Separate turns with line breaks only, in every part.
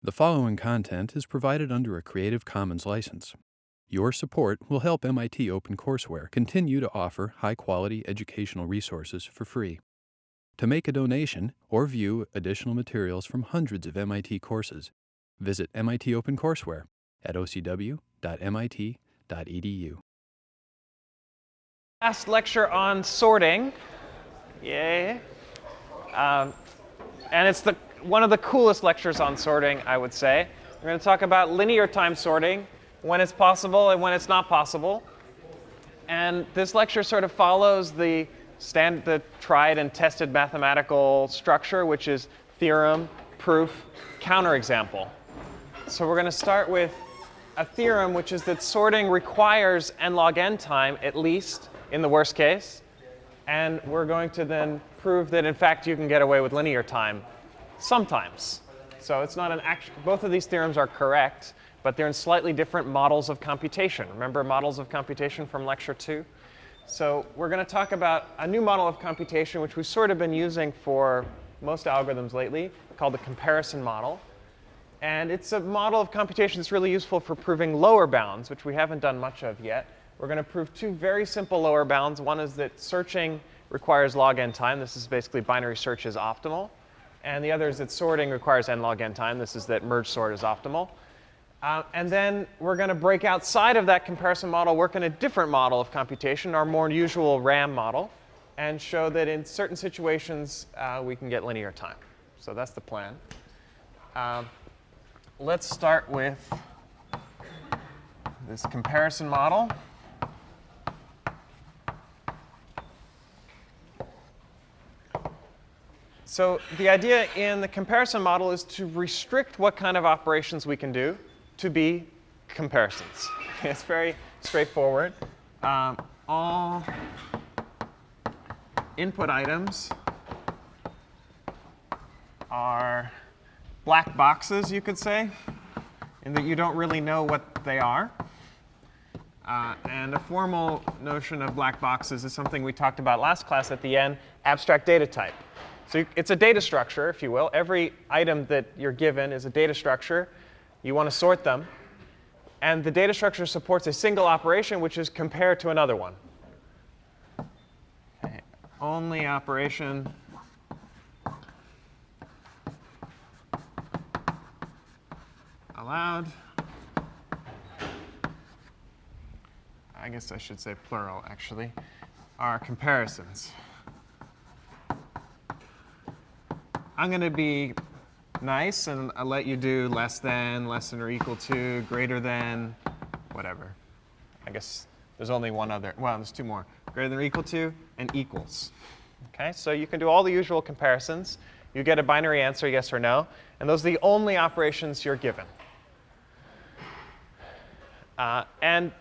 The following content is provided under a Creative Commons license. Your support will help MIT OpenCourseware continue to offer high-quality educational resources for free. To make a donation or view additional materials from hundreds of MIT courses, visit MIT OpenCourseware at ocw.mit.edu.
Last lecture on sorting. Yay. And it's one of the coolest lectures on sorting, I would say. We're going to talk about linear time sorting, when it's possible and when it's not possible. And this lecture sort of follows the tried and tested mathematical structure, which is theorem, proof, counterexample. So we're going to start with a theorem, which is that sorting requires n log n time, at least in the worst case. And we're going to then prove that, in fact, you can get away with linear time sometimes. So it's not an both of these theorems are correct, but they're in slightly different models of computation. Remember models of computation from lecture 2? So we're going to talk about a new model of computation, which we've sort of been using for most algorithms lately, called the comparison model. And it's a model of computation that's really useful for proving lower bounds, which we haven't done much of yet. We're going to prove two very simple lower bounds. One is that searching requires log n time. This is basically binary search is optimal. And the other is that sorting requires n log n time. This is that merge sort is optimal. And then we're going to break outside of that comparison model, work in a different model of computation, our more usual RAM model, and show that in certain situations we can get linear time. So that's the plan. Let's start with this comparison model. So the idea in the comparison model is to restrict what kind of operations we can do to be comparisons. It's very straightforward. All input items are black boxes, you could say, in that you don't really know what they are. And a formal notion of black boxes is something we talked about last class at the end, abstract data type. So it's a data structure, if you will. Every item that you're given is a data structure. You want to sort them. And the data structure supports a single operation, which is compare to another one. Okay. Only operation allowed. I guess I should say plural, actually, are comparisons. I'm going to be nice, and I'll let you do less than or equal to, greater than, whatever. I guess there's only one other. Well, there's two more. Greater than or equal to, and equals. OK, so you can do all the usual comparisons. You get a binary answer, yes or no. And those are the only operations you're given. And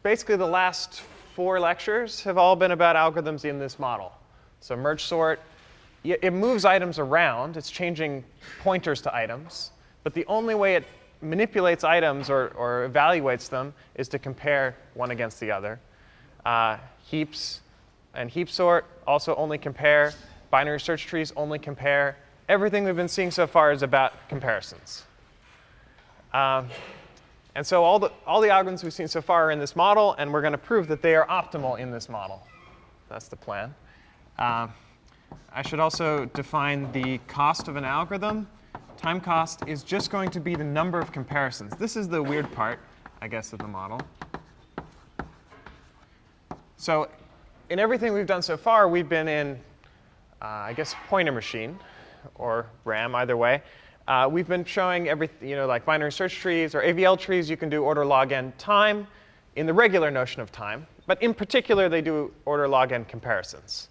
basically, the last 4 lectures have all been about algorithms in this model. So merge sort. It moves items around. It's changing pointers to items. But the only way it manipulates items or evaluates them is to compare one against the other. Heaps and heap sort also only compare. Binary search trees only compare. Everything we've been seeing so far is about comparisons. And so all the algorithms we've seen so far are in this model, and we're going to prove that they are optimal in this model. That's the plan. I should also define the cost of an algorithm. Time cost is just going to be the number of comparisons. This is the weird part, I guess, of the model. So in everything we've done so far, we've been in, I guess, pointer machine or RAM, either way. We've been showing like binary search trees or AVL trees, you can do order log n time in the regular notion of time. But in particular, they do order log n comparisons.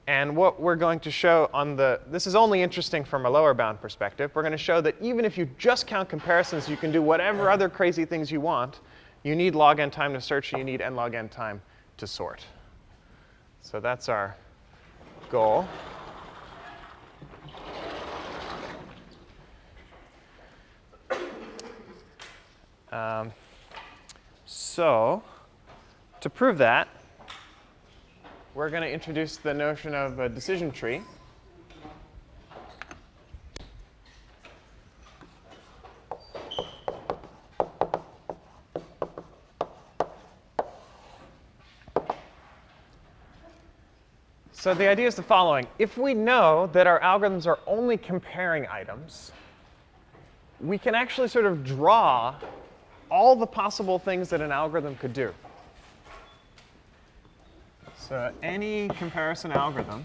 And what we're going to show on this is only interesting from a lower bound perspective. We're going to show that even if you just count comparisons, you can do whatever other crazy things you want. You need log n time to search, and you need n log n time to sort. So that's our goal. So to prove that, we're going to introduce the notion of a decision tree. So the idea is the following. If we know that our algorithms are only comparing items, we can actually sort of draw all the possible things that an algorithm could do. So any comparison algorithm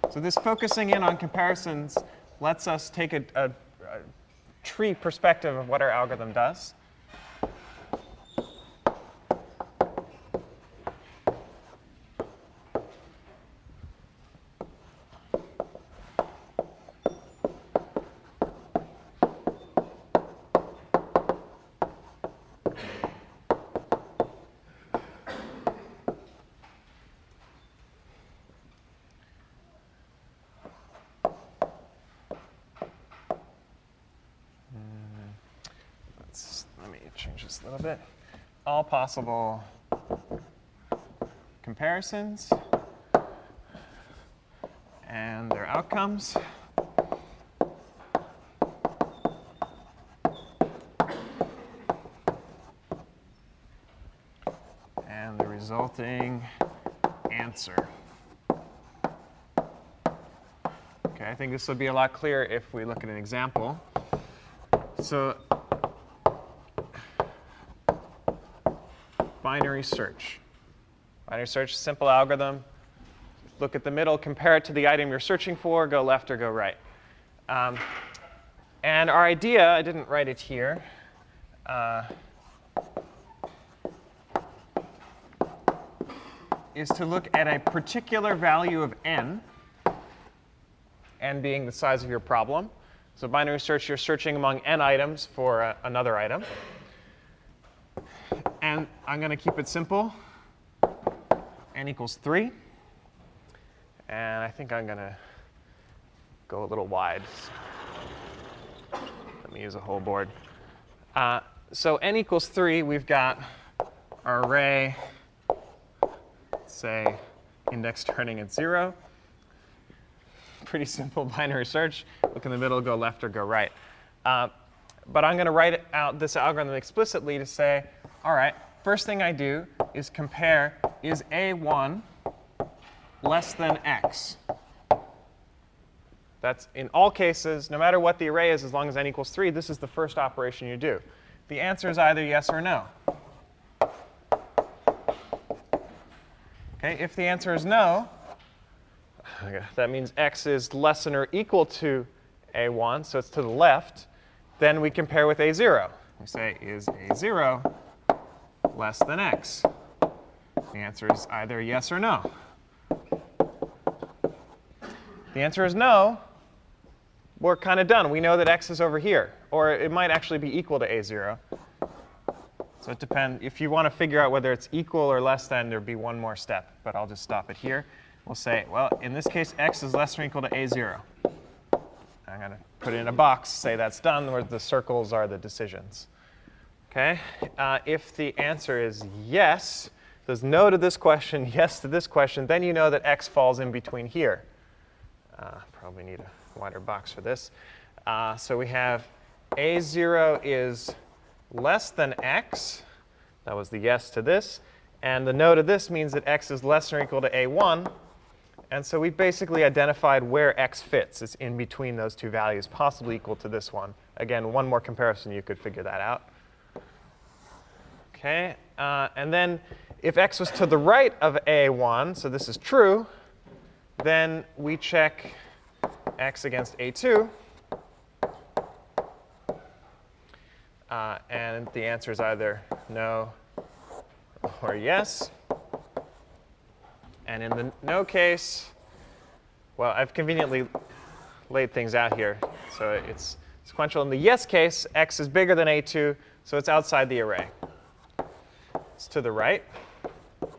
so this focusing in on comparisons lets us take a tree perspective of what our algorithm does. Let me change this a little bit. All possible comparisons and their outcomes. And the resulting answer. Okay, I think this will be a lot clearer if we look at an example. So binary search. Binary search, simple algorithm. Look at the middle, compare it to the item you're searching for, go left or go right. And our idea, I didn't write it here, is to look at a particular value of n being the size of your problem. So binary search, you're searching among n items for another item. And I'm going to keep it simple. N equals 3. And I think I'm going to go a little wide. Let me use a whole board. So n equals 3, we've got our array, say, index turning at 0. Pretty simple binary search. Look in the middle, go left or go right. But I'm going to write out this algorithm explicitly to say, all right, first thing I do is compare, is A1 less than X? That's in all cases, no matter what the array is, as long as n equals 3, this is the first operation you do. The answer is either yes or no. Okay, if the answer is no, that means X is less than or equal to A1, so it's to the left. Then we compare with A0. We say, is A0 less than X? The answer is either yes or no. The answer is no. We're kind of done. We know that X is over here. Or it might actually be equal to A0. So it depends. If you want to figure out whether it's equal or less than, there'd be one more step. But I'll just stop it here. We'll say, well, in this case, X is less than or equal to A0. I'm going to put it in a box, say that's done, where the circles are the decisions. Okay? If the answer is yes, there's no to this question, yes to this question, then you know that X falls in between here. Probably need a wider box for this. So we have A0 is less than X. That was the yes to this. And the no to this means that X is less than or equal to A1. And so we basically identified where X fits. It's in between those two values, possibly equal to this one. Again, one more comparison, you could figure that out. OK, and then if X was to the right of A1, so this is true, then we check X against A2. And the answer is either no or yes. And in the no case, well, I've conveniently laid things out here. So it's sequential. In the yes case, X is bigger than A2, so it's outside the array. It's to the right.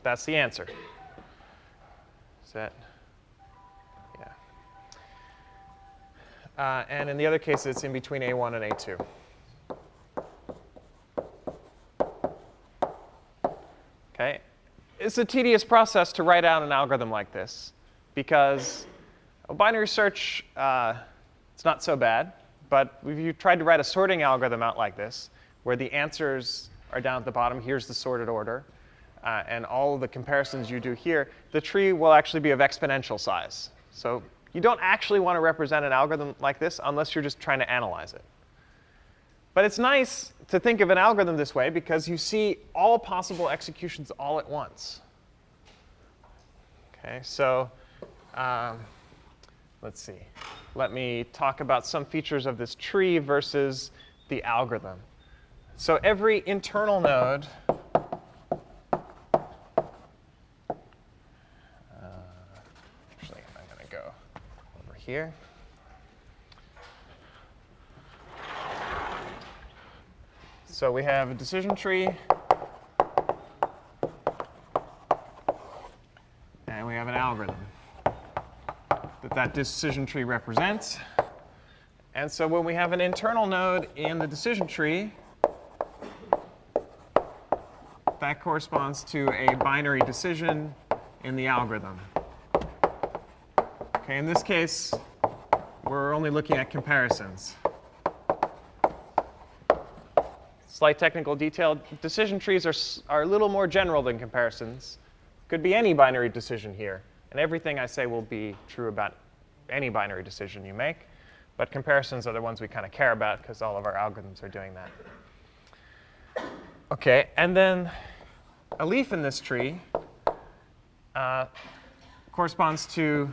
That's the answer. Is that? Yeah. And in the other case, it's in between A1 and A2. OK. It's a tedious process to write out an algorithm like this, because a binary search, it's not so bad. But if you tried to write a sorting algorithm out like this, where the answers are down at the bottom. Here's the sorted order. And all of the comparisons you do here, the tree will actually be of exponential size. So you don't actually want to represent an algorithm like this unless you're just trying to analyze it. But it's nice to think of an algorithm this way because you see all possible executions all at once. Okay, so let's see. Let me talk about some features of this tree versus the algorithm. So every internal node actually, I'm going to go over here. So we have a decision tree, and we have an algorithm that decision tree represents. And so when we have an internal node in the decision tree, that corresponds to a binary decision in the algorithm. Okay, in this case, we're only looking at comparisons. Slight technical detail, decision trees are a little more general than comparisons. Could be any binary decision here. And everything I say will be true about any binary decision you make. But comparisons are the ones we kind of care about because all of our algorithms are doing that. OK, and then a leaf in this tree corresponds to,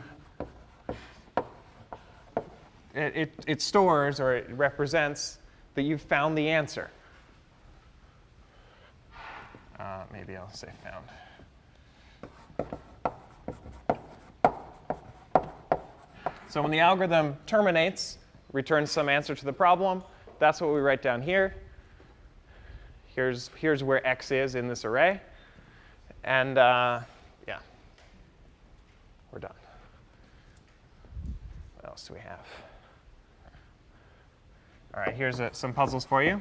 it stores or it represents that you've found the answer. Maybe I'll say found. So when the algorithm terminates, returns some answer to the problem, that's what we write down here. Here's where x is in this array. And yeah, we're done. What else do we have? All right, here's some puzzles for you.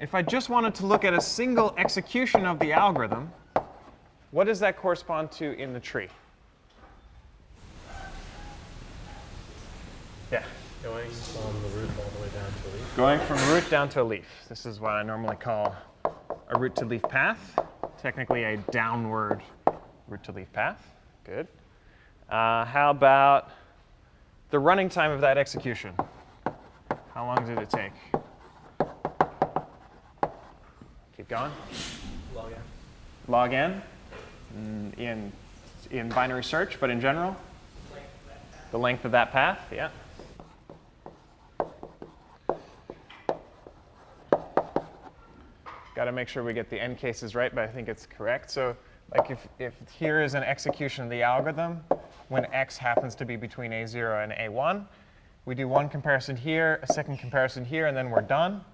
If I just wanted to look at a single execution of the algorithm, what does that correspond to in the tree? Yeah?
Going from the root all the way down to a leaf.
Going from a root down to a leaf. This is what I normally call a root to leaf path, technically a downward root to leaf path. Good. How about the running time of that execution? How long did it take? Keep going.
Log n.
Log n in binary search, but in general? The length of that path, yeah. Got to make sure we get the n cases right, but I think it's correct. So like if here is an execution of the algorithm, when x happens to be between a0 and a1, we do one comparison here, a second comparison here, and then we're done.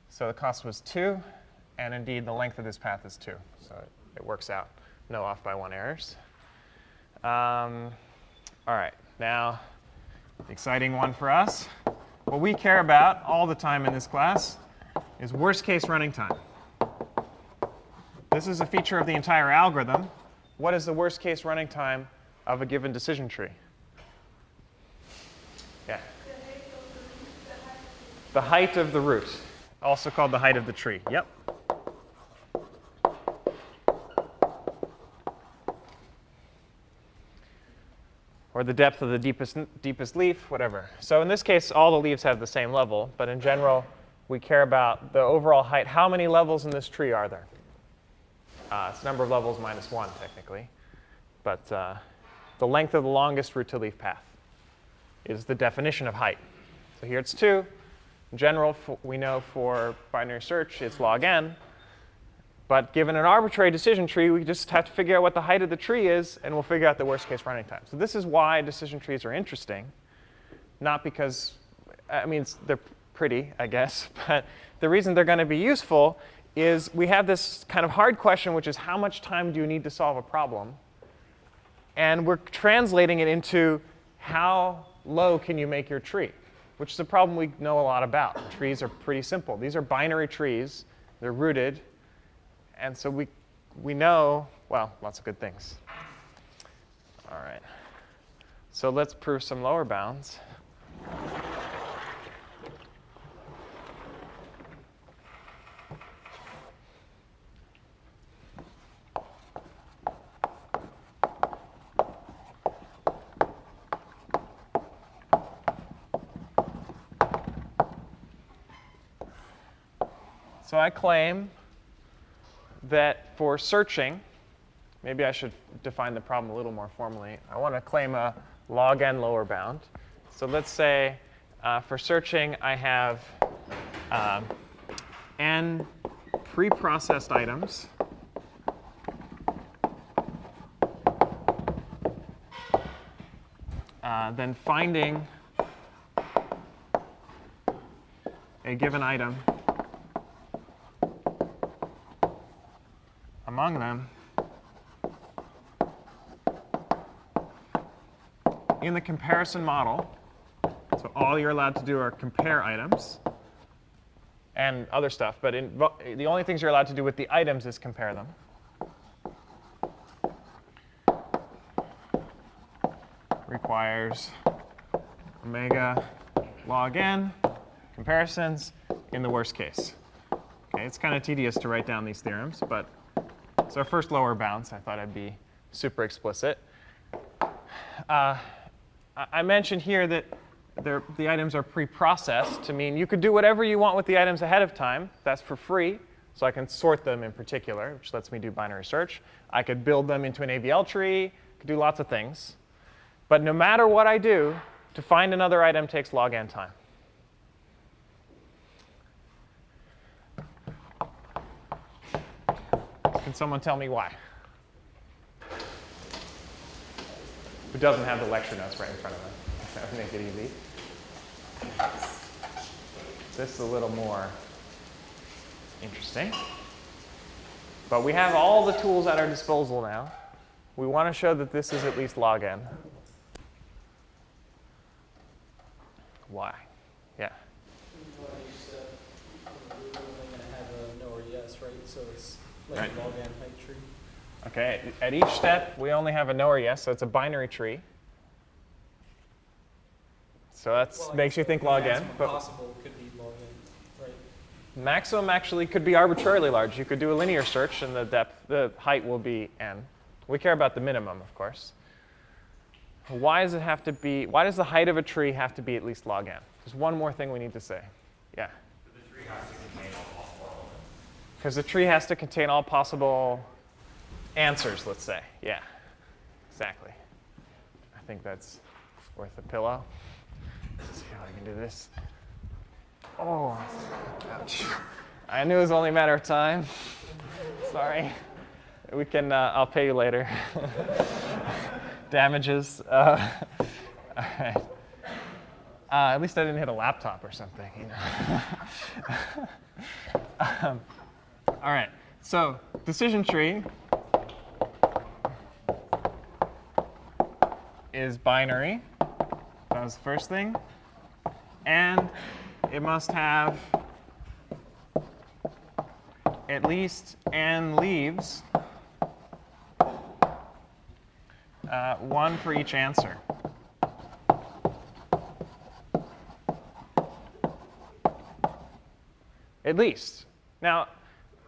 So the cost was 2. And indeed, the length of this path is 2. So it works out. No off by 1 errors. All right, now the exciting one for us. What we care about all the time in this class is worst case running time. This is a feature of the entire algorithm. What is the worst case running time of a given decision tree? Yeah. The height of the root, also called the height of the tree. Yep. Or the depth of the deepest leaf, whatever. So in this case, all the leaves have the same level. But in general, we care about the overall height. How many levels in this tree are there? It's number of levels minus 1, technically. But the length of the longest root to leaf path is the definition of height. So here it's 2. In general, we know for binary search, it's log n. But given an arbitrary decision tree, we just have to figure out what the height of the tree is, and we'll figure out the worst case running time. So this is why decision trees are interesting. Not because, I mean, they're pretty, I guess. But the reason they're going to be useful is we have this kind of hard question, which is how much time do you need to solve a problem? And we're translating it into how low can you make your tree, which is a problem we know a lot about. Trees are pretty simple. These are binary trees. They're rooted. And so we know, well, lots of good things. All right. So let's prove some lower bounds. So I claim that for searching, maybe I should define the problem a little more formally. I want to claim a log n lower bound. So let's say for searching, I have n pre-processed items. Then finding a given item among them in the comparison model. So all you're allowed to do are compare items and other stuff. But the only things you're allowed to do with the items is compare them. Requires omega log n comparisons in the worst case. Okay, it's kind of tedious to write down these theorems, but it's our first lower bounds. I thought I'd be super explicit. I mentioned here that the items are pre-processed to mean you could do whatever you want with the items ahead of time. That's for free. So I can sort them in particular, which lets me do binary search. I could build them into an AVL tree. I could do lots of things. But no matter what I do, to find another item takes log n time. Can someone tell me why? Who doesn't have the lecture notes right in front of them? That would make it easy. This is a little more interesting. But we have all the tools at our disposal now. We want to show that this is at least log n. Why? Yeah.
Well, you said we're only going to have a no or yes, right? So it's like
Right.
a log n height tree.
OK, at each step, we only have a no or yes, so it's a binary tree. So that
Well,
makes you think
the
log n.
maximum
But
possible could be log n, right?
maximum actually could be arbitrarily large. You could do a linear search, and the height will be n. We care about the minimum, of course. Why does the height of a tree have to be at least log n? There's one more thing we need to say. Yeah? Because the tree has to contain all possible answers, let's say. Yeah, exactly. I think that's worth a pillow. Let's see how I can do this. Oh, ouch. I knew it was only a matter of time. Sorry. We can, I'll pay you later. Damages. All right. At least I didn't hit a laptop or something, you know. All right. So decision tree is binary. That was the first thing. And it must have at least n leaves, one for each answer. At least. Now,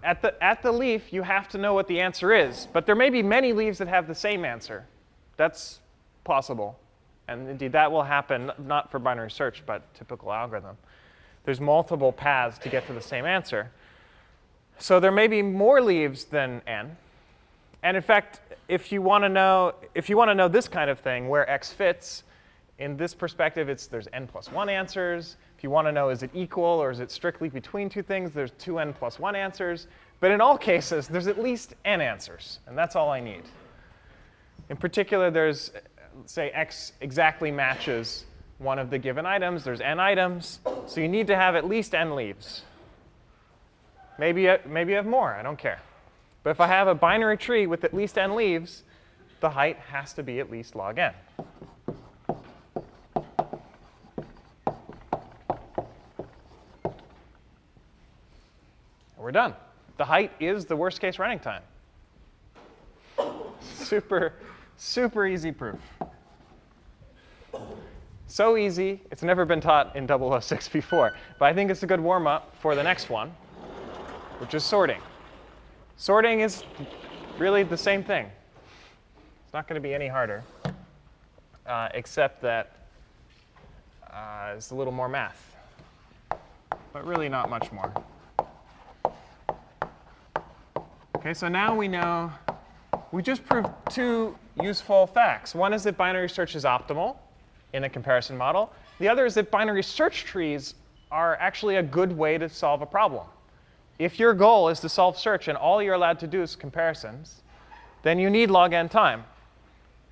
at the leaf, you have to know what the answer is. But there may be many leaves that have the same answer. That's possible. And indeed, that will happen, not for binary search, but typical algorithm. There's multiple paths to get to the same answer. So there may be more leaves than n. And in fact, if you want to know this kind of thing, where x fits, in this perspective, there's n plus 1 answers. If you want to know, is it equal or is it strictly between two things, there's 2n plus 1 answers. But in all cases, there's at least n answers. And that's all I need. In particular, there's, say, x exactly matches one of the given items. There's n items. So you need to have at least n leaves. Maybe you have more. I don't care. But if I have a binary tree with at least n leaves, the height has to be at least log n. We're done. The height is the worst case running time. Super, super easy proof. So easy, it's never been taught in 006 before. But I think it's a good warm-up for the next one, which is sorting. Sorting is really the same thing. It's not going to be any harder, except that it's a little more math. But really not much more. OK, so now we know we just proved two useful facts. One is that binary search is optimal in a comparison model. The other is that binary search trees are actually a good way to solve a problem. If your goal is to solve search and all you're allowed to do is comparisons, then you need log n time.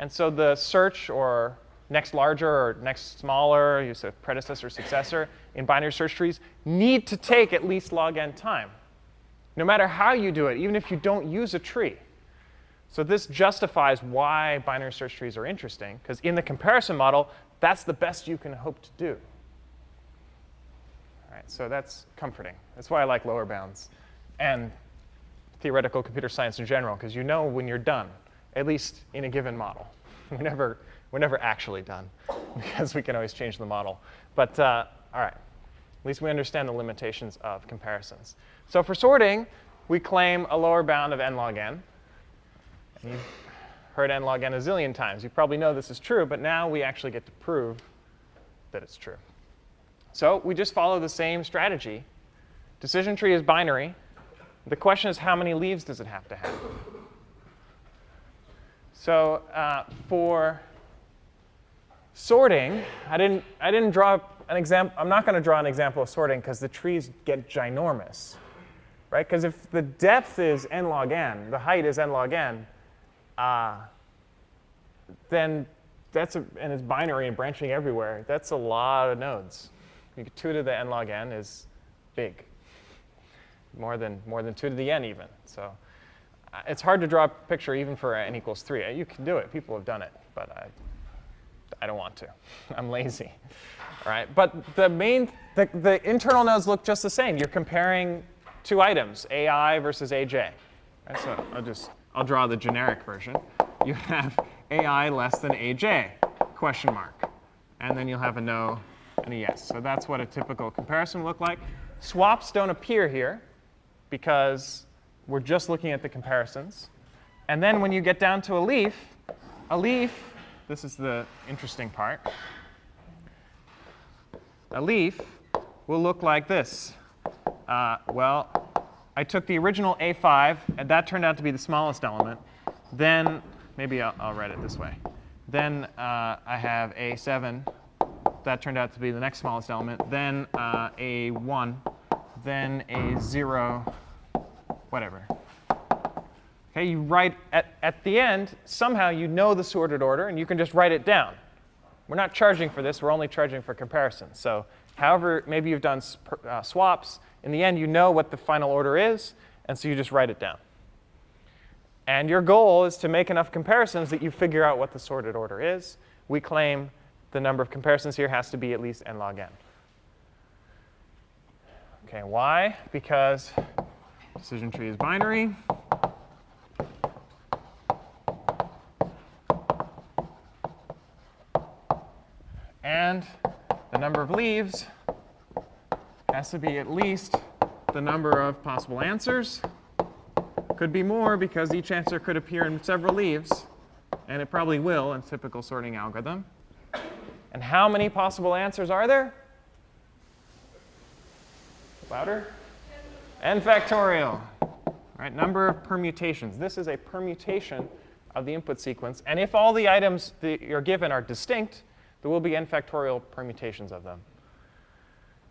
And so the search or next larger or next smaller, use a predecessor, successor, in binary search trees need to take at least log n time, no matter how you do it, even if you don't use a tree. So this justifies why binary search trees are interesting, because in the comparison model, that's the best you can hope to do. All right, so that's comforting. That's why I like lower bounds and theoretical computer science in general, because you know when you're done, at least in a given model. We're never actually done, because we can always change the model. But all right, at least we understand the limitations of comparisons. So for sorting, we claim a lower bound of n log n. And you've heard n log n a zillion times. You probably know this is true, but now we actually get to prove that it's true. So we just follow the same strategy. Decision tree is binary. The question is, how many leaves does it have to have? So for sorting, I didn't draw an example. I'm not going to draw an example of sorting because the trees get ginormous, right? Because if the depth is n log n, the height is n log n, then and it's binary and branching everywhere. That's a lot of nodes. 2 to the n log n is big, more than 2 to the n even. So it's hard to draw a picture even for n equals 3. You can do it. People have done it, but I don't want to. I'm lazy. All right, but the internal nodes look just the same. You're comparing two items, AI versus AJ. Right, so I'll draw the generic version. You have AI less than AJ, question mark. And then you'll have a no and a yes. So that's what a typical comparison would look like. Swaps don't appear here because we're just looking at the comparisons. And then when you get down to a leaf, this is the interesting part. A leaf will look like this. Well, I took the original A5, and that turned out to be the smallest element. Then, maybe I'll write it this way. Then I have A7. That turned out to be the next smallest element. Then A1. Then A0, whatever. Okay, you write at the end, somehow you know the sorted order, and you can just write it down. We're not charging for this. We're only charging for comparisons. So however, maybe you've done swaps. In the end, you know what the final order is, and so you just write it down. And your goal is to make enough comparisons that you figure out what the sorted order is. We claim the number of comparisons here has to be at least n log n. OK, why? Because decision tree is binary. And the number of leaves has to be at least the number of possible answers. Could be more because each answer could appear in several leaves, and it probably will in a typical sorting algorithm. And how many possible answers are there? Louder? N factorial. Right, number of permutations. This is a permutation of the input sequence. And if all the items that you're given are distinct, there will be n factorial permutations of them.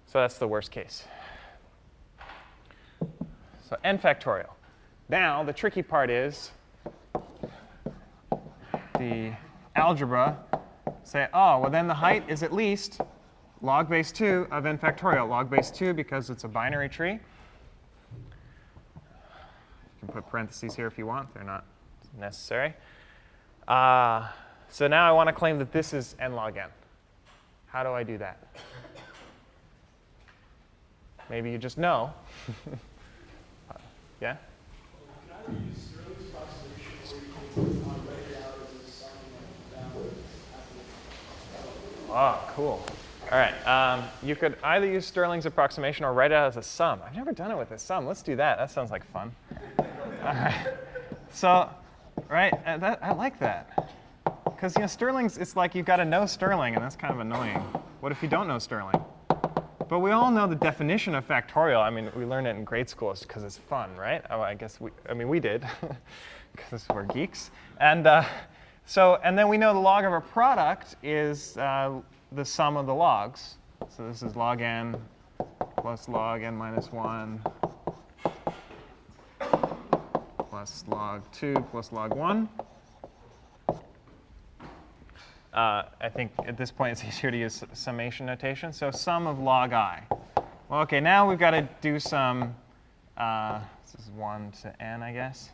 So that's the worst case. So n factorial. Now, the tricky part is the algebra say, oh, well, then the height is at least log base 2 of n factorial. Log base 2 because it's a binary tree. You can put parentheses here if you want. They're not necessary. So now I want to claim that this is n log n. How do I do that? Maybe you just know. Yeah? Oh, cool. All right. You could either use Stirling's approximation or write it out as a sum. I've never done it with a sum. Let's do that. That sounds like fun. All right. So, right, I like that. Because Stirling's, it's like you've got to know Stirling, and that's kind of annoying. What if you don't know Stirling? But we all know the definition of factorial. I mean, we learned it in grade school because it's fun, right? Oh, I guess we did, because we're geeks. And and then we know the log of a product is the sum of the logs. So this is log n plus log n minus 1 plus log 2 plus log 1. I think at this point it's easier to use summation notation. So sum of log I. Well, OK, now we've got to do some, this is 1 to n, I guess.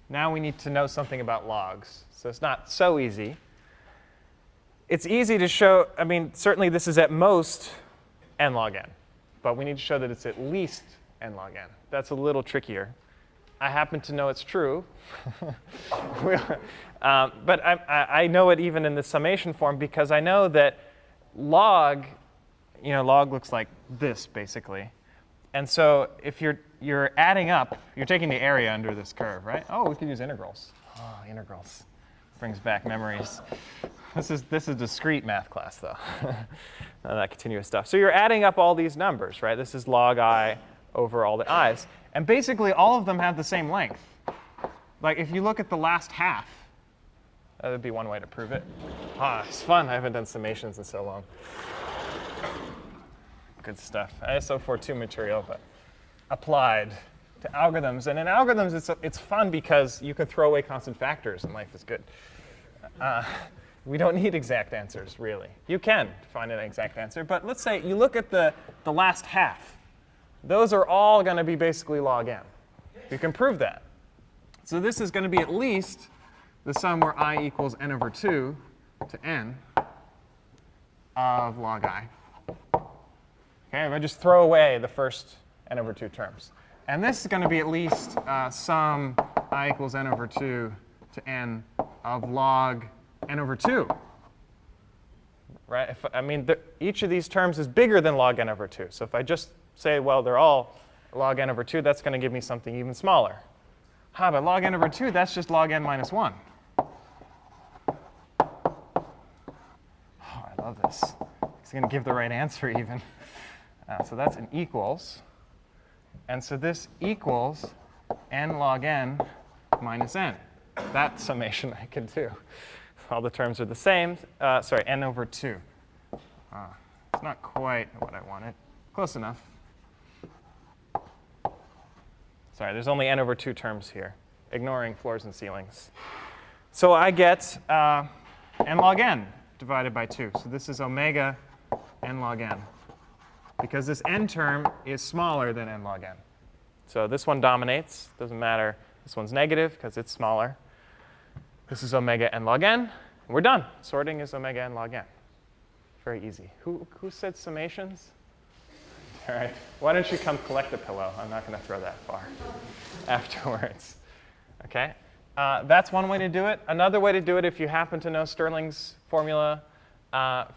Now we need to know something about logs. So it's not so easy. It's easy to show, I mean, certainly this is at most n log n. But we need to show that it's at least n log n. That's a little trickier. I happen to know it's true. But I know it even in the summation form because I know that log, log looks like this, basically. And so if you're adding up, you're taking the area under this curve, right? Oh, we could use integrals. Oh, integrals. Brings back memories. This is discrete math class, though. None of that continuous stuff. So you're adding up all these numbers, right? This is log I over all the i's. And basically, all of them have the same length. Like, if you look at the last half, that would be one way to prove it. It's fun. I haven't done summations in so long. Good stuff. ISO42 material, but applied to algorithms. And in algorithms, it's fun because you can throw away constant factors, and life is good. We don't need exact answers, really. You can find an exact answer. But let's say you look at the last half. Those are all going to be basically log n. You can prove that. So this is going to be at least the sum where I equals n over 2 to n of log I. OK, if I just throw away the first n over 2 terms. And this is going to be at least sum I equals n over 2 to n of log n over 2. Right? Each of these terms is bigger than log n over 2. So if I just say, well, they're all log n over 2, that's going to give me something even smaller. But log n over 2, that's just log n minus 1. I love this. It's going to give the right answer even. So that's an equals. And so this equals n log n minus n. That summation I can do. All the terms are the same. Sorry, n over 2. It's not quite what I wanted. Close enough. Sorry, there's only n over 2 terms here, ignoring floors and ceilings. So I get n log n divided by 2. So this is omega n log n, because this n term is smaller than n log n. So this one dominates. Doesn't matter. This one's negative because it's smaller. This is omega n log n. And we're done. Sorting is omega n log n. Very easy. Who said summations? All right. Why don't you come collect a pillow? I'm not going to throw that far afterwards. OK? That's one way to do it. Another way to do it, if you happen to know Stirling's formula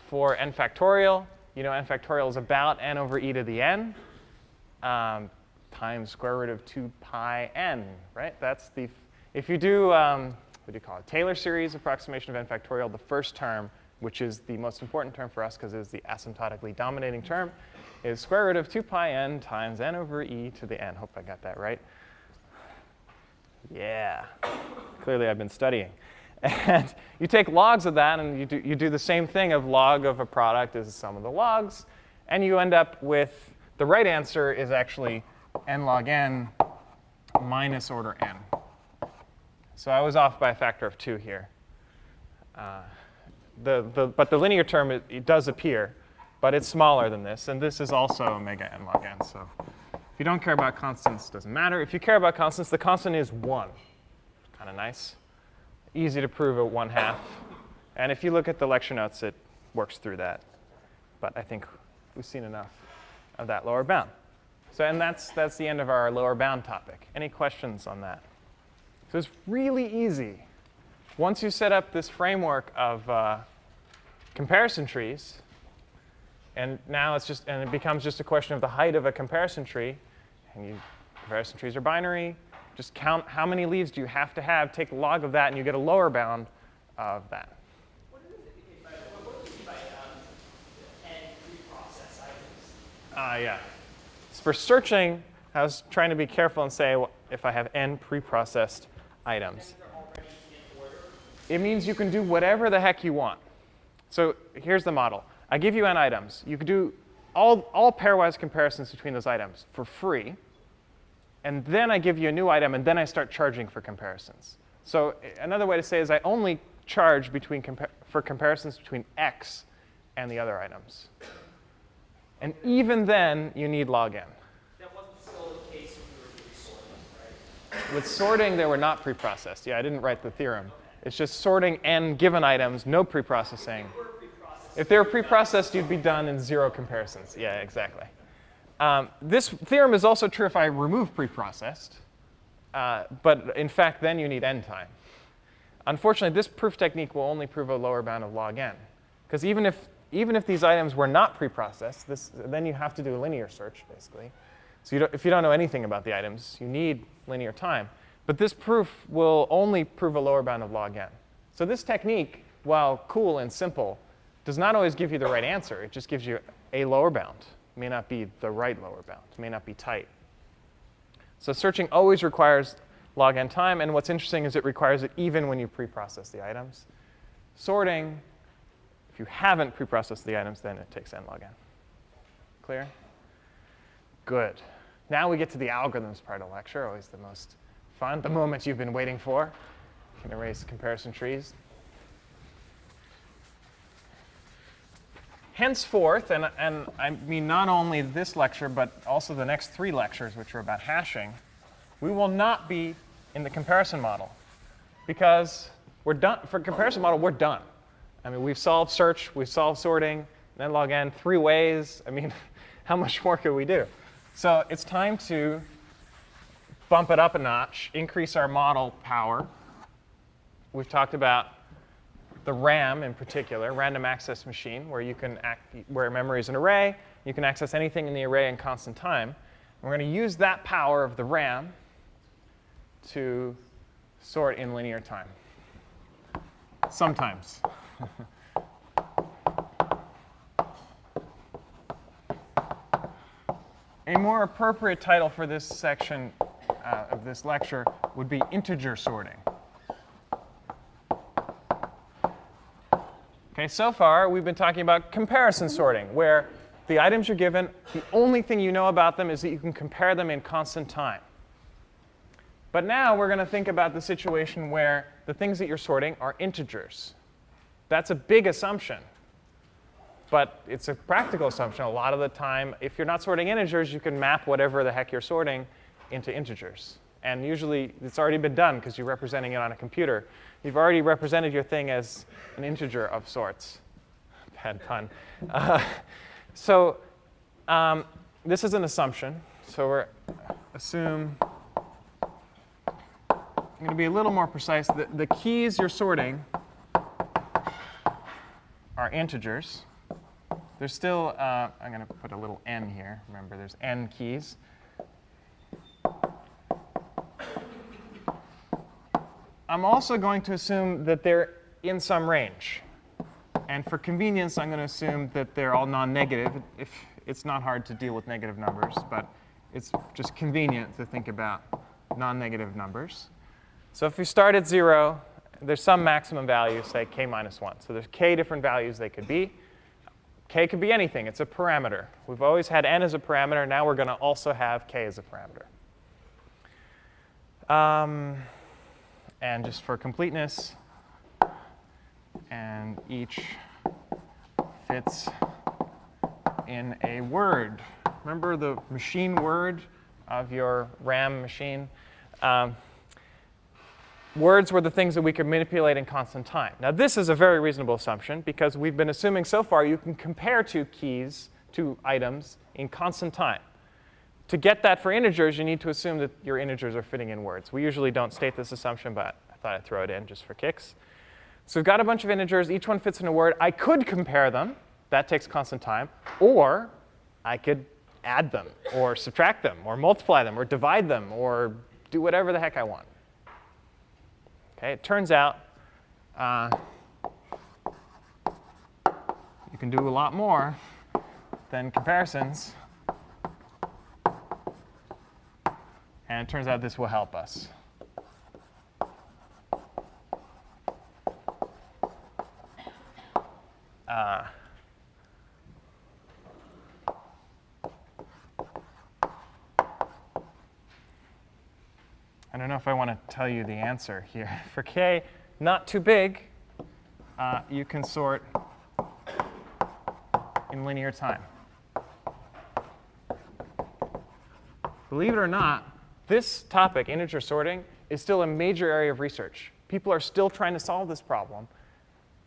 for n factorial, you know n factorial is about n over e to the n times square root of 2 pi n, right? That's the, if you do, what do you call it, Taylor series approximation of n factorial, the first term, which is the most important term for us because it is the asymptotically dominating term, is square root of 2 pi n times n over e to the n. Hope I got that right. Yeah. Clearly, I've been studying. And you take logs of that, and you do the same thing of log of a product is the sum of the logs. And you end up with the right answer is actually n log n minus order n. So I was off by a factor of 2 here. But the linear term, it does appear. But it's smaller than this. And this is also omega n log n. So if you don't care about constants, it doesn't matter. If you care about constants, the constant is 1. Kind of nice. Easy to prove at 1/2. And if you look at the lecture notes, it works through that. But I think we've seen enough of that lower bound. So, and that's the end of our lower bound topic. Any questions on that? So it's really easy. Once you set up this framework of comparison trees, and now it becomes just a question of the height of a comparison tree. And comparison trees are binary. Just count how many leaves do you have to have, take the log of that, and you get a lower bound of that.
What do you mean by n preprocess items?
Yeah. For searching, I was trying to be careful and say if I have n preprocessed items. It means you can do whatever the heck you want. So here's the model. I give you n items. You can do all pairwise comparisons between those items for free. And then I give you a new item, and then I start charging for comparisons. So another way to say it is I only charge for comparisons between x and the other items. And even then, you need log n.
That wasn't still the case when we were doing sorting, right?
With sorting, they were not preprocessed. Yeah, I didn't write the theorem. It's just sorting n given items, no preprocessing. If they were preprocessed, you'd be done in 0 comparisons. Yeah, exactly. This theorem is also true if I remove preprocessed. But in fact, then you need n time. Unfortunately, this proof technique will only prove a lower bound of log n. Because even if these items were not preprocessed, then you have to do a linear search, basically. So if you don't know anything about the items, you need linear time. But this proof will only prove a lower bound of log n. So this technique, while cool and simple, does not always give you the right answer. It just gives you a lower bound. It may not be the right lower bound. It may not be tight. So searching always requires log n time. And what's interesting is it requires it even when you preprocess the items. Sorting, if you haven't preprocessed the items, then it takes n log n. Clear? Good. Now we get to the algorithms part of the lecture, always the most fun, the moment you've been waiting for. You can erase comparison trees. Henceforth, and I mean not only this lecture, but also the next 3 lectures, which are about hashing, we will not be in the comparison model. Because we're done. For comparison model, we're done. I mean, we've solved search, we've solved sorting, n log n 3 ways. I mean, how much more could we do? So it's time to bump it up a notch, increase our model power. We've talked about the RAM in particular, random access machine, where memory is an array. You can access anything in the array in constant time. And we're going to use that power of the RAM to sort in linear time. Sometimes. A more appropriate title for this section of this lecture would be integer sorting. Okay, so far we've been talking about comparison sorting, where the items you're given, the only thing you know about them is that you can compare them in constant time. But now we're going to think about the situation where the things that you're sorting are integers. That's a big assumption. But it's a practical assumption. A lot of the time, if you're not sorting integers, you can map whatever the heck you're sorting into integers. And usually, it's already been done because you're representing it on a computer. You've already represented your thing as an integer of sorts. Bad pun. This is an assumption. So we're assume. I'm going to be a little more precise. The keys you're sorting are integers. There's still, I'm going to put a little n here. Remember, there's n keys. I'm also going to assume that they're in some range. And for convenience, I'm going to assume that they're all non-negative. If it's not hard to deal with negative numbers, but it's just convenient to think about non-negative numbers. So if we start at 0, there's some maximum value, say k minus 1. So there's k different values they could be. K could be anything. It's a parameter. We've always had n as a parameter. Now we're going to also have k as a parameter. And just for completeness, and each fits in a word. Remember the machine word of your RAM machine? Words were the things that we could manipulate in constant time. Now, this is a very reasonable assumption because we've been assuming so far you can compare two items in constant time. To get that for integers, you need to assume that your integers are fitting in words. We usually don't state this assumption, but I thought I'd throw it in just for kicks. So we've got a bunch of integers. Each one fits in a word. I could compare them. That takes constant time. Or I could add them, or subtract them, or multiply them, or divide them, or do whatever the heck I want. Okay, it turns out you can do a lot more than comparisons. And it turns out this will help us. I don't know if I want to tell you the answer here. For k not too big, you can sort in linear time. Believe it or not, this topic, integer sorting, is still a major area of research. People are still trying to solve this problem.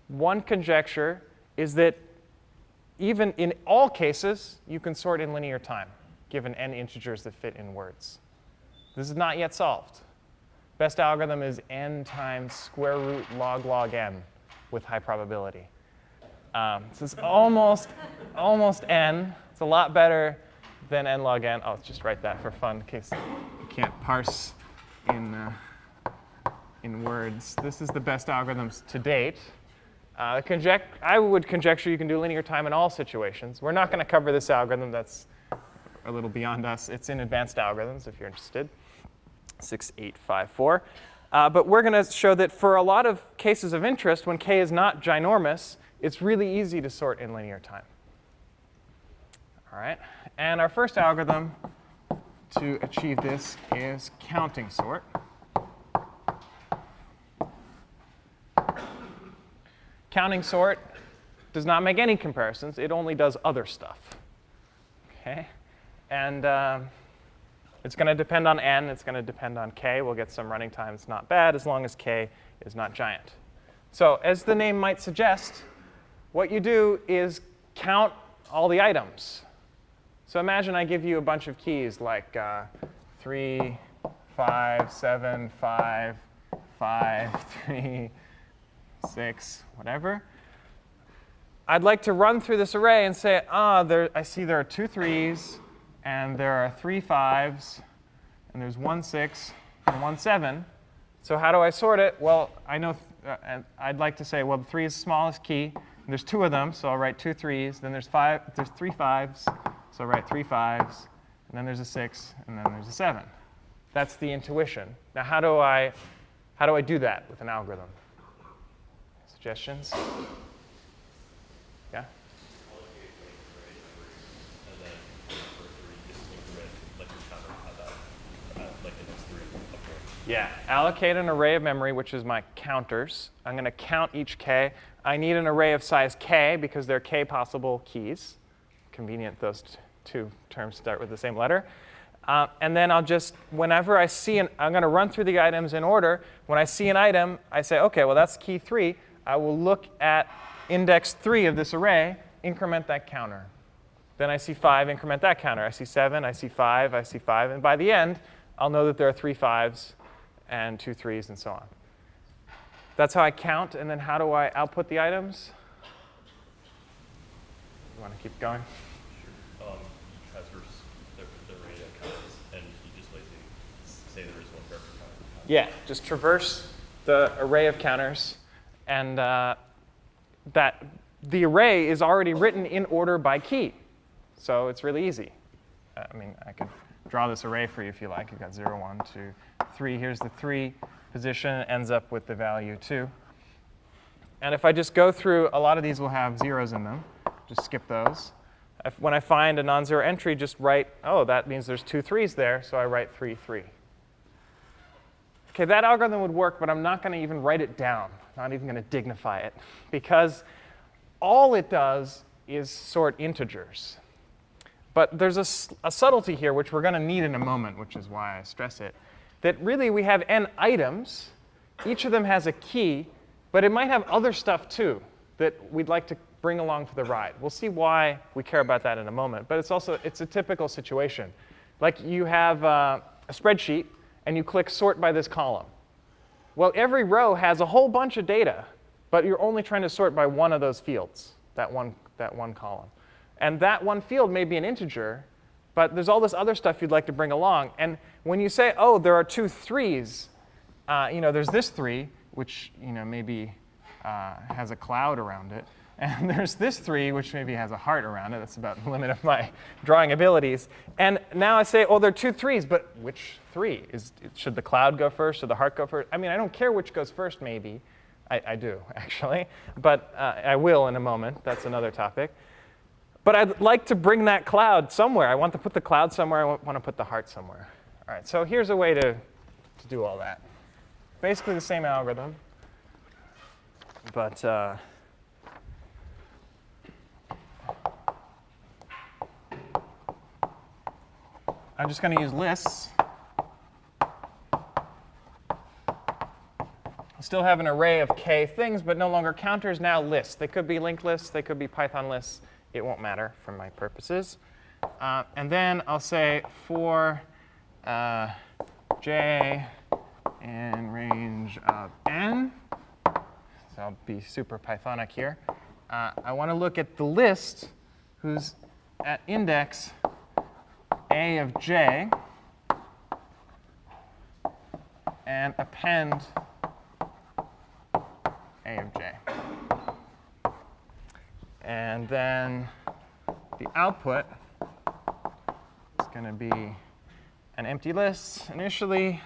One conjecture is that even in all cases, you can sort in linear time, given n integers that fit in words. This is not yet solved. Best algorithm is n times square root log n with high probability. So it's almost n. It's a lot better than n log n. I'll just write that for fun in case you can't parse in words. This is the best algorithms to date. I would conjecture you can do linear time in all situations. We're not going to cover this algorithm. That's a little beyond us. It's in advanced algorithms if you're interested. 6854. But we're going to show that for a lot of cases of interest, when k is not ginormous, it's really easy to sort in linear time. All right. And our first algorithm to achieve this is counting sort. Counting sort does not make any comparisons. It only does other stuff. Okay? And it's going to depend on n. It's going to depend on k. We'll get some running time. It's not bad as long as k is not giant. So as the name might suggest, what you do is count all the items. So imagine I give you a bunch of keys like 3, 5, 7, 5, 5, 3, 6, whatever. I'd like to run through this array and say, I see there are 2 3s, and there are 3 5s, and there's 1 6, and 1 7. So how do I sort it? Well, I know, I'd like to say, well, the 3 is the smallest key. And there's 2 of them, so I'll write 2 3s. Then there's 3 5s, so I'll write 3 5s. And then there's a 6, and then there's a 7. That's the intuition. Now, how do I do that with an algorithm? Suggestions? Yeah? Yeah, allocate an array of memory, which is my counters. I'm going to count each k. I need an array of size k because there are k possible keys. Convenient, those two terms start with the same letter. And then I'll just, whenever I see I'm going to run through the items in order. When I see an item, I say, OK, well, that's key 3. I will look at index 3 of this array, increment that counter. Then I see 5, increment that counter. I see 7, I see 5, I see 5. And by the end, I'll know that there are 3 5s and 2 3s, and so on. That's how I count. And then how do I output the items? You want to keep going?
Sure. You traverse the array of counters, and you just say there is one for every counter.
Yeah, just traverse the array of counters. And that the array is already written in order by key. So it's really easy. I mean, I could draw this array for you if you like. You've got 0, 1, 2, 3. Here's the 3 position. It ends up with the value 2. And if I just go through, a lot of these will have zeros in them. Just skip those. When I find a non-zero entry, just write, that means there's 2 3s there, so I write 3 3. OK, that algorithm would work, but I'm not going to even write it down. Not even going to dignify it, because all it does is sort integers. But there's a subtlety here, which we're going to need in a moment, which is why I stress it, that really we have n items. Each of them has a key, but it might have other stuff, too, that we'd like to bring along for the ride. We'll see why we care about that in a moment. But it's a typical situation. Like you have a spreadsheet, and you click sort by this column. Well, every row has a whole bunch of data, but you're only trying to sort by one of those fields, that one column. And that one field may be an integer, but there's all this other stuff you'd like to bring along. And when you say, there are 2 3s, there's this 3, which maybe has a cloud around it. And there's this 3, which maybe has a heart around it. That's about the limit of my drawing abilities. And now I say, oh, there are 2 3s, but which 3? Should the cloud go first? Should the heart go first? I mean, I don't care which goes first, maybe. I do, actually. But I will in a moment. That's another topic. But I'd like to bring that cloud somewhere. I want to put the cloud somewhere. I want to put the heart somewhere. All right, so here's a way to do all that. Basically the same algorithm. But I'm just going to use lists. I still have an array of k things, but no longer counters, now lists. They could be linked lists. They could be Python lists. It won't matter for my purposes. And then I'll say for j in range of n. So I'll be super Pythonic here. I want to look at the list who's at index a of j and append a of j. And then the output is going to be an empty list initially.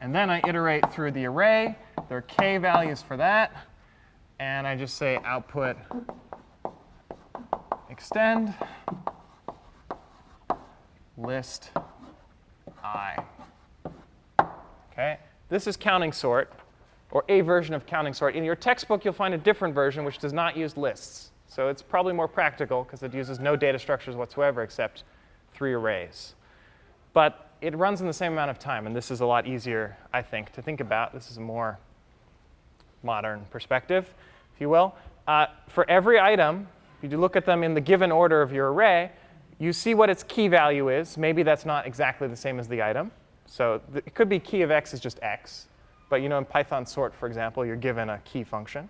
And then I iterate through the array. There are k values for that. And I just say output extend list I. OK? This is counting sort, or a version of counting sort. In your textbook, you'll find a different version which does not use lists. So it's probably more practical because it uses no data structures whatsoever except 3 arrays. But it runs in the same amount of time. And this is a lot easier, I think, to think about. This is a more modern perspective, if you will. For every item, if you look at them in the given order of your array, you see what its key value is. Maybe that's not exactly the same as the item. So it could be key of x is just x. But in Python sort, for example, you're given a key function.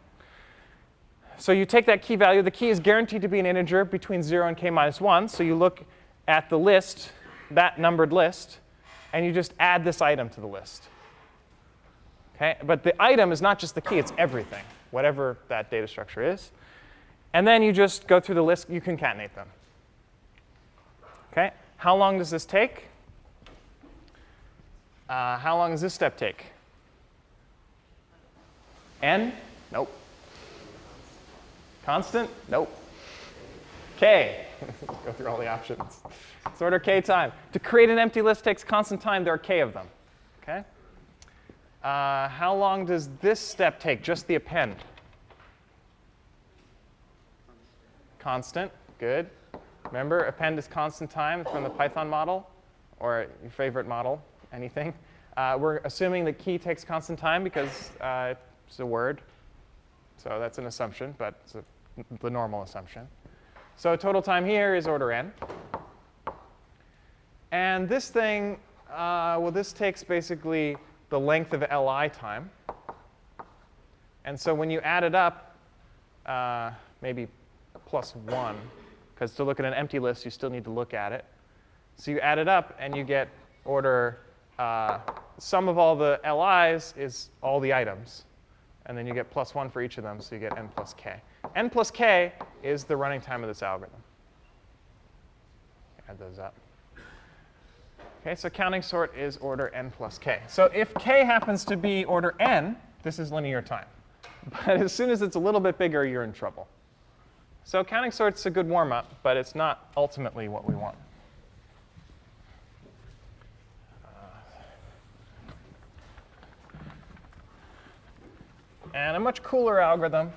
So you take that key value. The key is guaranteed to be an integer between 0 and k minus 1. So you look at the list, that numbered list, and you just add this item to the list. Okay? But the item is not just the key. It's everything, whatever that data structure is. And then you just go through the list. You concatenate them. Okay? How long does this take? How long does this step take? N? Nope. Constant? Nope. K. Go through all the options. Sort or k time. To create an empty list takes constant time. There are k of them. Okay? How long does this step take? Just the append. Constant. Good. Remember, append is constant time from the Python model, or your favorite model, anything. We're assuming that key takes constant time because it's a word. So that's an assumption, but it's the normal assumption. So total time here is order n. And this thing, well, this takes basically the length of li time. And so when you add it up, maybe +1, because to look at an empty list, you still need to look at it. So you add it up, and you get order sum of all the li's is all the items. And then you get +1 for each of them, so you get n plus k. N plus k is the running time of this algorithm. Add those up. OK, so counting sort is order n plus k. So if k happens to be order n, this is linear time. But as soon as it's a little bit bigger, you're in trouble. So counting sort's a good warm-up, but it's not ultimately what we want. And a much cooler algorithm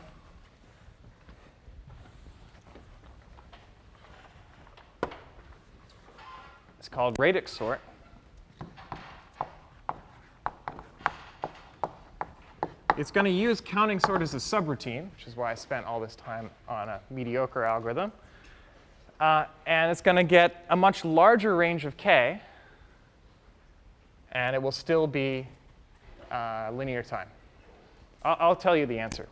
is called Radix Sort. It's going to use counting sort as a subroutine, which is why I spent all this time on a mediocre algorithm. And it's going to get a much larger range of k, and it will still be linear time. I'll tell you the answer.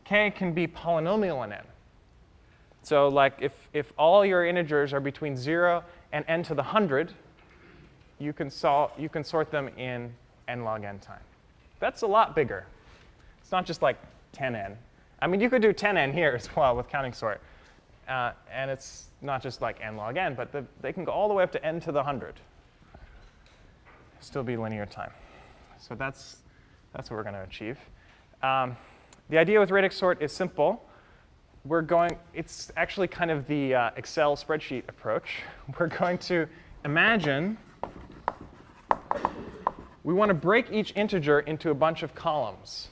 K can be polynomial in n. So like if all your integers are between 0 and n to the 100, you can sort them in n log n time. That's a lot bigger. It's not just like 10n. I mean, you could do 10n here as well with counting sort. And it's not just like n log n, but they can go all the way up to n to the 100. Still be linear time. So that's what we're going to achieve. The idea with radix sort is simple. It's actually kind of the Excel spreadsheet approach. We're going to imagine we want to break each integer into a bunch of columns.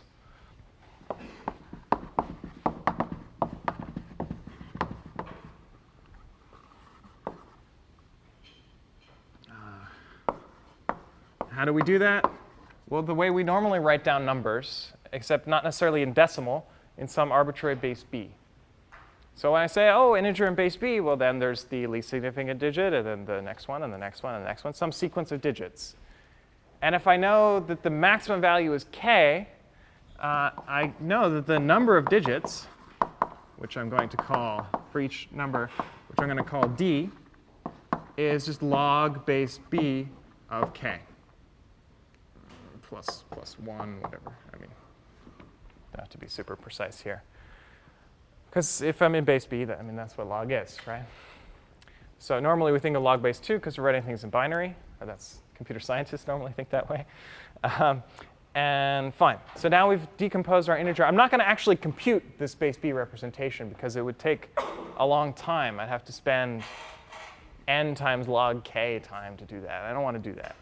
How do we do that? Well, the way we normally write down numbers, except not necessarily in decimal, in some arbitrary base b. So when I say, oh, integer in base b, well, then there's the least significant digit, and then the next one, and the next one, and the next one, some sequence of digits. And if I know that the maximum value is k, I know that the number of digits, which I'm going to call, for each number, which I'm going to call d, is just log base b of k. Plus 1, whatever. I mean, don't have to be super precise here. Because if I'm in base b, that's what log is, right? So normally we think of log base 2 because we're writing things in binary. Or that's computer scientists normally think that way. And fine. So now we've decomposed our integer. I'm not going to actually compute this base b representation because it would take a long time. I'd have to spend n times log k time to do that. I don't want to do that.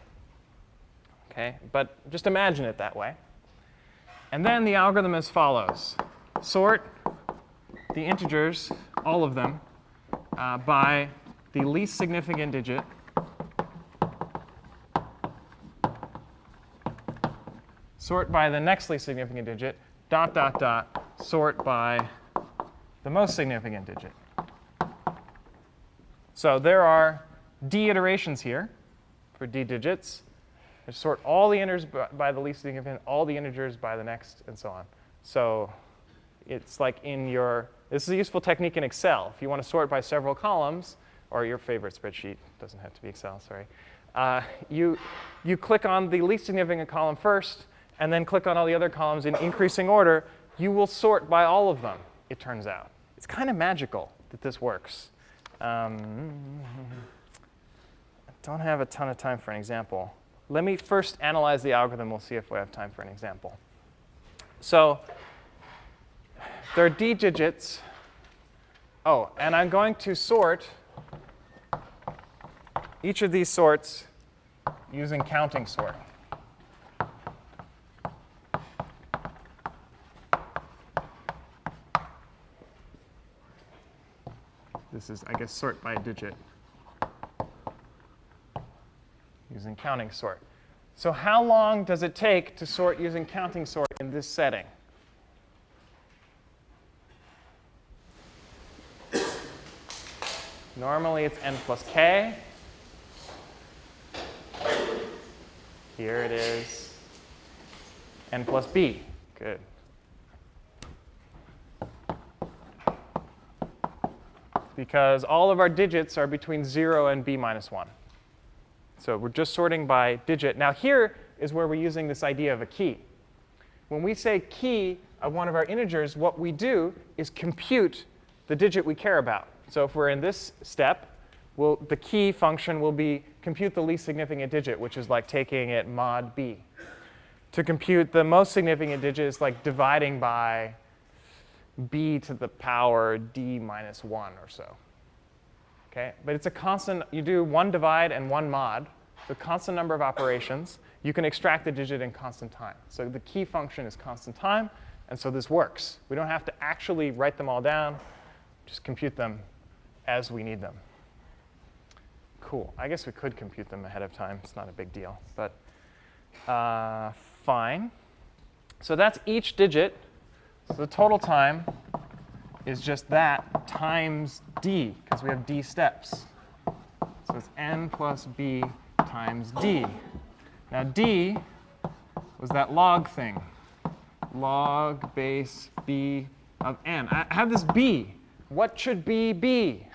Okay? But just imagine it that way. And then the algorithm is follows. Sort the integers, all of them, by the least significant digit sort by the next least significant digit, ... sort by the most significant digit. So there are d iterations here for d digits. I sort all the integers by the least significant, all the integers by the next, and so on. So it's like this is a useful technique in Excel. If you want to sort by several columns, or your favorite spreadsheet, doesn't have to be Excel, sorry. You click on the least significant column first, and then click on all the other columns in increasing order. You will sort by all of them, it turns out. It's kind of magical that this works. I don't have a ton of time for an example. Let me first analyze the algorithm. We'll see if we have time for an example. So there are d digits. Oh, and I'm going to sort each of these sorts using counting sort. This is, I guess, sort by digit using counting sort. So how long does it take to sort using counting sort in this setting? Normally it's n plus k. Here it is n plus b. Good. Because all of our digits are between 0 and b minus 1. So we're just sorting by digit. Now here is where we're using this idea of a key. When we say key of one of our integers, what we do is compute the digit we care about. So if we're in this step, the key function will be compute the least significant digit, which is like taking it mod b. To compute the most significant digit is like dividing by b to the power d minus 1 or so. Okay? But it's a constant. You do one divide and one mod, so constant number of operations. You can extract the digit in constant time. So the key function is constant time, and so this works. We don't have to actually write them all down, just compute them as we need them. Cool. I guess we could compute them ahead of time. It's not a big deal, but fine. So that's each digit. So the total time is just that times d, because we have d steps. So it's n plus b times d. Now d was that log thing, log base b of n. I have this b. what should B be?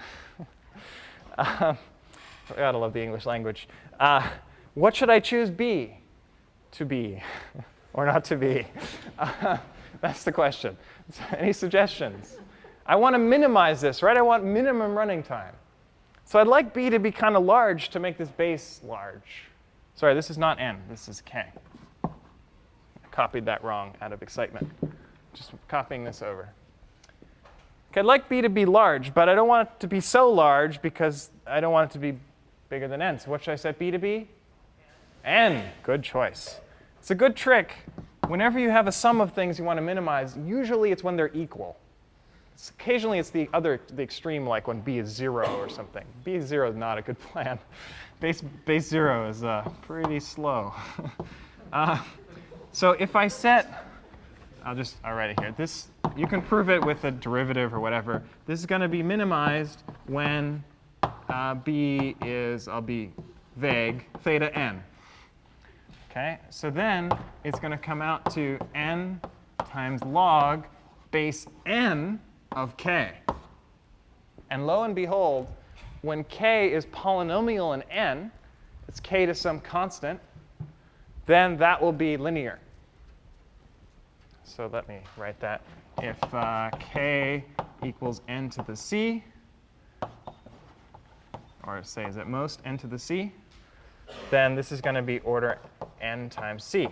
I gotta love the English language. What should I choose B to be or not to be? That's the question. So any suggestions? I want to minimize this, right? I want minimum running time. So I'd like B to be kind of large to make this base large. Sorry, this is not N. This is K. I copied that wrong out of excitement. Just copying this over. Okay, I'd like B to be large, but I don't want it to be so large because I don't want it to be bigger than N. So what should I set B to be? N. Good choice. It's a good trick. Whenever you have a sum of things you want to minimize, usually it's when they're equal. Occasionally it's the extreme, like when B is 0 or something. B is 0 is not a good plan. Base 0 is pretty slow. So if I set, I'll write it here. This, you can prove it with a derivative or whatever. This is going to be minimized when B is, I'll be vague, theta n. Okay, so then it's going to come out to n times log base n of k. And lo and behold, when k is polynomial in n, it's k to some constant, then that will be linear. So let me write that. If k equals n to the c, or say is at most n to the c, then this is going to be order n times c.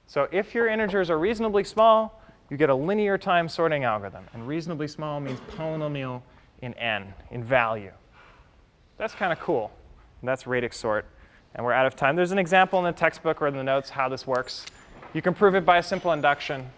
So if your integers are reasonably small, you get a linear time sorting algorithm. And reasonably small means polynomial in n, in value. That's kind of cool. And that's Radix Sort. And we're out of time. There's an example in the textbook or in the notes how this works. You can prove it by a simple induction.